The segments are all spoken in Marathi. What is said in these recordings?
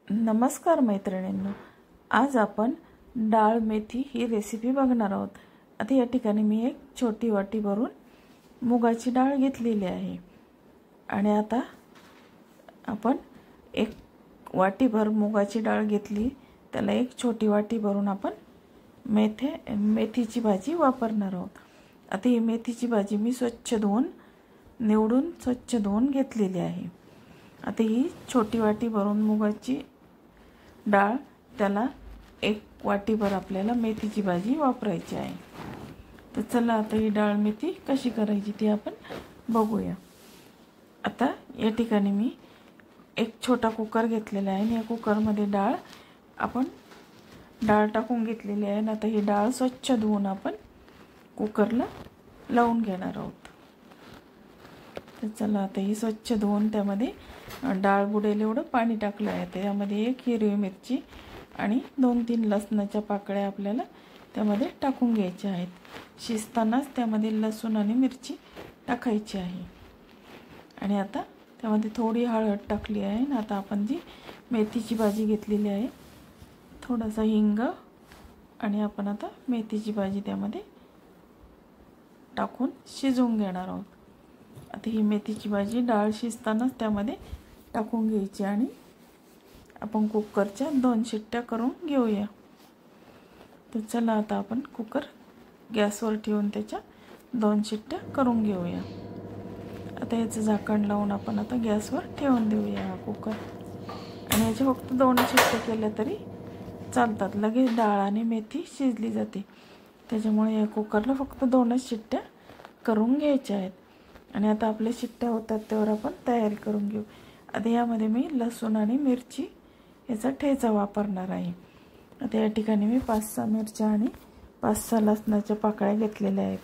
नमस्कार मैत्रिणींनो, आज आपण डाळ मेथी ही रेसिपी बघणार आहोत। आता या ठिकाणी मी एक छोटी वाटी भरून मुगाची डाळ घेतलेली आहे आणि आता आपण एक वाटीभर मुगाची डाळ घेतली, त्याला एक छोटी वाटी भरून आपण मेथीची भाजी वापरणार आहोत। आता ही मेथीची भाजी मी स्वच्छ धुवून निवडून स्वच्छ धुवून घेतलेली आहे। आता ही छोटी वाटी भरून मुगाची डाळ, त्याला एक वाटीभर आपल्याला मेथीची भाजी वापरायची आहे। तर चला आता ही डाळ मेथी कशी करायची ते आपण बघूया। आता या ठिकाणी मी एक छोटा कुकर घेतलेला आहे आणि या कुकरमध्ये आपण डाळ टाकून घेतलेली आहे। आता ही डाळ स्वच्छ धुवून आपण कुकरला लावून घेणार आहोत। तर चला आता ही स्वच्छ धुवून त्यामध्ये डाळ बुडेल एवढं पाणी टाकलं आहे। त्यामध्ये एक हिरवी मिरची आणि 2-3 लसणाच्या पाकळ्या आपल्याला त्यामध्ये टाकून घ्यायच्या आहेत। शिजतानाच त्यामध्ये लसूण आणि मिरची टाकायची आहे। आणि आता त्यामध्ये थोडी हळद टाकली आहे। आणि आता आपण जी मेथीची भाजी घेतलेली आहे, थोडासा हिंग आणि आपण आता मेथीची भाजी त्यामध्ये टाकून शिजवून घेणार आहोत। आता ही मेथीची भाजी डाळ शिजतानाच त्यामध्ये टाकून घ्यायची आणि आपण कुकरच्या 2 शिट्ट्या करून घेऊया। तर चला आता आपण कुकर गॅसवर ठेवून त्याच्या 2 शिट्ट्या करून घेऊया। आता याचं झाकण लावून आपण आता गॅसवर ठेवून देऊया हा कुकर। आणि याचे फक्त 2 शिट्ट्या केल्या तरी चालतात, लगेच डाळ आणि मेथी शिजली जाते। त्याच्यामुळे या कुकरला फक्त 2च शिट्ट्या करून घ्यायच्या आहेत। आणि आता आपल्या शिट्ट्या होतात त्यावर आपण तयारी करून घेऊ। आता यामध्ये मी लसूण आणि मिरची याचा ठेचा वापरणार आहे। आता या ठिकाणी मी 5-6 मिरच्या आणि 5-6 लसणाच्या पाकळ्या घेतलेल्या आहेत।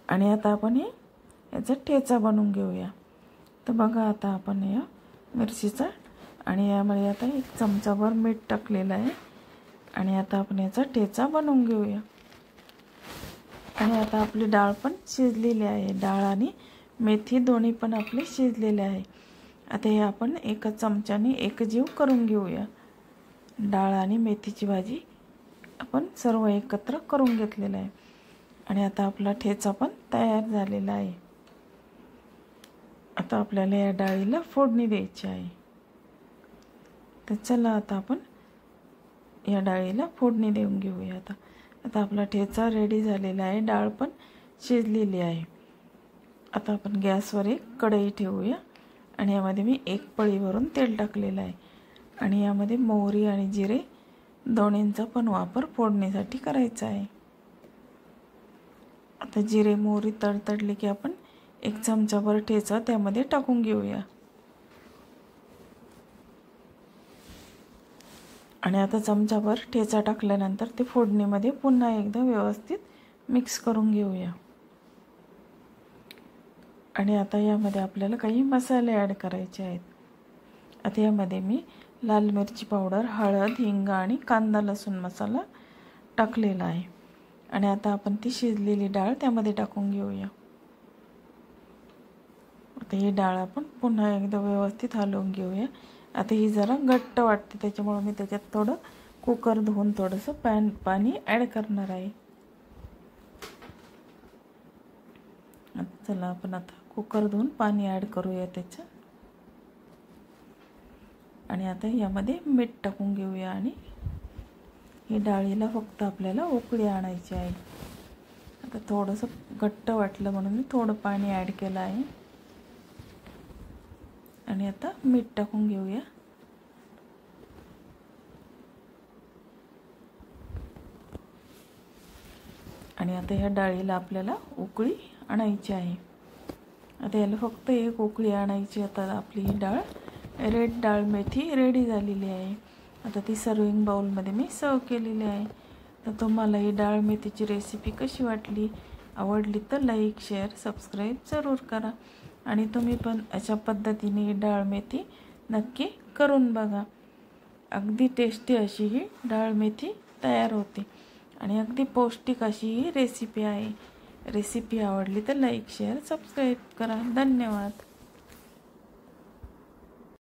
आणि आता आपण याचा ठेचा बनवून घेऊया। तर बघा, आता आपण या मिरचीचा आणि यामध्ये आता 1 चमचाभर मीठ टाकलेलं आहे। आणि आता आपण याचा ठेचा बनवून घेऊया। आणि आता आपली डाळ पण शिजलेली आहे, डाळ आणि मेथी दोन्ही पण आपले शिजलेले आहे। आता हे आपण 1 चमच्याने एकजीव करून घेऊया। डाळ आणि मेथीची भाजी आपण सर्व एकत्र करून घेतलेलं आहे। आणि आता आपला ठेचा पण तयार झालेला आहे। आता आपल्याला या डाळीला फोडणी द्यायची आहे। तर चला आता आपण या डाळीला फोडणी देऊन घेऊया। आता आपला ठेचा रेडी झालेला आहे, डाळ पण शिजलेली आहे। आता आपण गॅसवर एक कढई ठेवूया आणि यामध्ये मी 1 पळी भरून तेल टाकलेलं आहे। आणि यामध्ये मोहरी आणि जिरे दोन्हींचा पण वापर फोडणीसाठी करायचा आहे। आता जिरे मोहरी तडतडली की आपण 1 चमचाभर ठेचा त्यामध्ये टाकून घेऊया। आणि आता चमचाभर ठेचा टाकल्यानंतर ते फोडणीमध्ये पुन्हा एकदा व्यवस्थित मिक्स करून घेऊया। आणि आता यामध्ये आपल्याला काही मसाले ॲड करायचे आहेत। आता यामध्ये मी लाल मिरची पावडर, हळद, हिंग आणि कांदा लसूण मसाला टाकलेला आहे। आणि आता आपण ती शिजलेली डाळ त्यामध्ये टाकून घेऊया। आता ही डाळ आपण पुन्हा एकदा व्यवस्थित हलवून घेऊया। आता ही जरा घट्ट वाटते, त्याच्यामुळे मी त्याच्यात थोडं कुकर धुवून थोडंसं पाणी ॲड करणार आहे। चला आपण आता कुकर धुवून पाणी ॲड करूया त्याचं। आणि आता यामध्ये मीठ टाकून घेऊया आणि ही डाळीला फक्त आपल्याला उकळी आणायची आहे। आता थोडंसं घट्ट वाटलं म्हणून मी थोडं पाणी ॲड केलं आहे। आणि आता मीठ टाकून घेऊया। आणि आता या डाळीला आपल्याला उकळी आणायची आहे। आता याला फक्त 1 उकळी आणायची। आता आपली ही रेड डाळ मेथी रेडी झालेली आहे। आता ती सर्विंग बाउलमध्ये मी सर्व केलेली आहे। तर तुम्हाला ही डाळ मेथीची रेसिपी कशी वाटली, आवडली तर लाईक, शेअर, सबस्क्राईब जरूर करा। आणि तुम्ही पण अशा पद्धतीने ही डाळ मेथी नक्की करून बघा। अगदी टेस्टी अशी ही डाळ मेथी तयार होते आणि अगदी पौष्टिक अशी ही रेसिपी आहे। रेसिपी आवडली तर लाईक, शेअर, सबस्क्राईब करा। धन्यवाद।